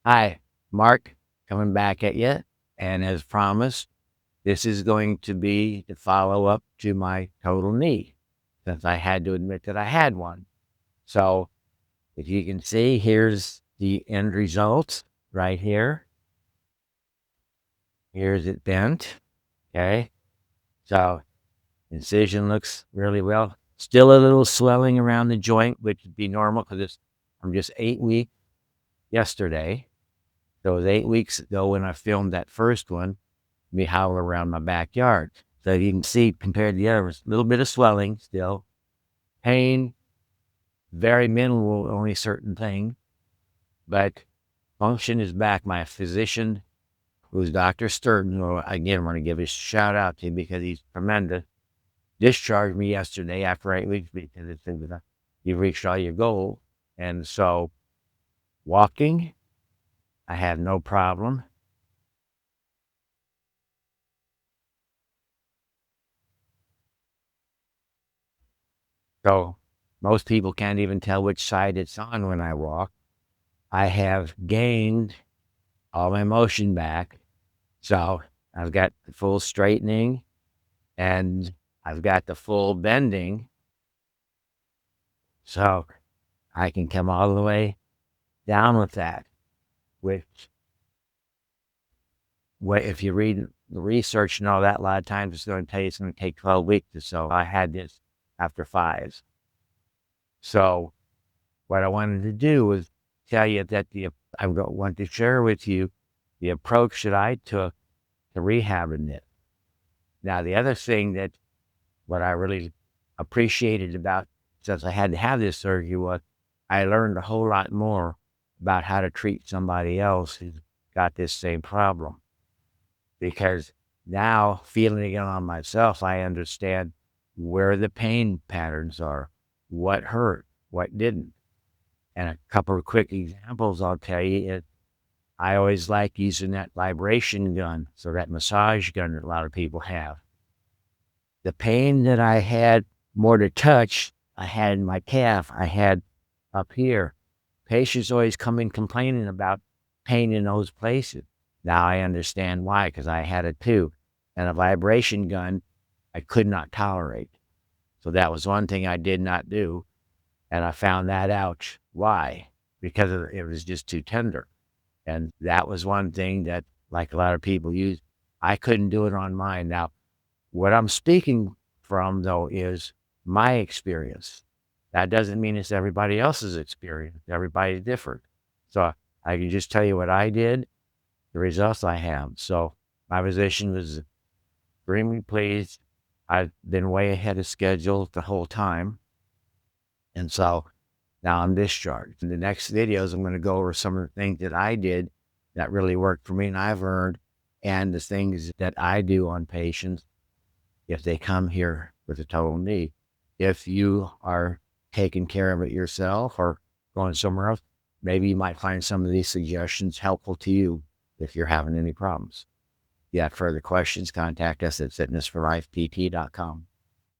Hi, Mark, coming back at you. And as promised, this is going to be the follow up to my total knee, since I had to admit that I had one. So, if you can see, here's the end result right here. Here's it bent. Okay. So, incision looks really well. Still a little swelling around the joint, which would be normal because I'm just 8 weeks yesterday. So, it was 8 weeks ago when I filmed that first one. Me howl around my backyard. So you can see compared to the others, a little bit of swelling still, pain, very minimal, only certain things, but function is back. My physician, who's Dr. Sturton, who again want to give a shout out to because he's tremendous, discharged me yesterday after 8 weeks because it said that you've reached all your goals. And so walking, I have no problem. So most people can't even tell which side it's on when I walk. I have gained all my motion back. So I've got the full straightening and I've got the full bending. So I can come all the way down with that, which if you read the research and all that, a lot of times it's going to tell you it's going to take 12 weeks or so. I had this after 5. So what I wanted to do was tell you that I want to share with you the approach that I took to rehabbing it. Now, the other thing that what I really appreciated about since I had to have this surgery was I learned a whole lot more about how to treat somebody else who's got this same problem. Because now feeling it on myself, I understand where the pain patterns are, what hurt, what didn't. And a couple of quick examples I'll tell you is I always like using that vibration gun, so that massage gun that a lot of people have. The pain that I had more to touch, I had in my calf, I had up here. Patients always come in complaining about pain in those places. Now I understand why, because I had it too. And a vibration gun, I could not tolerate. So that was one thing I did not do. And I found that out why, because it was just too tender. And that was one thing that, like a lot of people use, I couldn't do it on mine. Now, what I'm speaking from, though, is my experience. That doesn't mean it's everybody else's experience. Everybody's different. So I can just tell you what I did, the results I have. So my physician was extremely pleased. I've been way ahead of schedule the whole time. And so now I'm discharged. In the next videos, I'm going to go over some of the things that I did that really worked for me and I've learned, and the things that I do on patients if they come here with a total knee. If you are taking care of it yourself or going somewhere else, maybe you might find some of these suggestions helpful to you if you're having any problems. If you have further questions, contact us at fitness4lifept.com.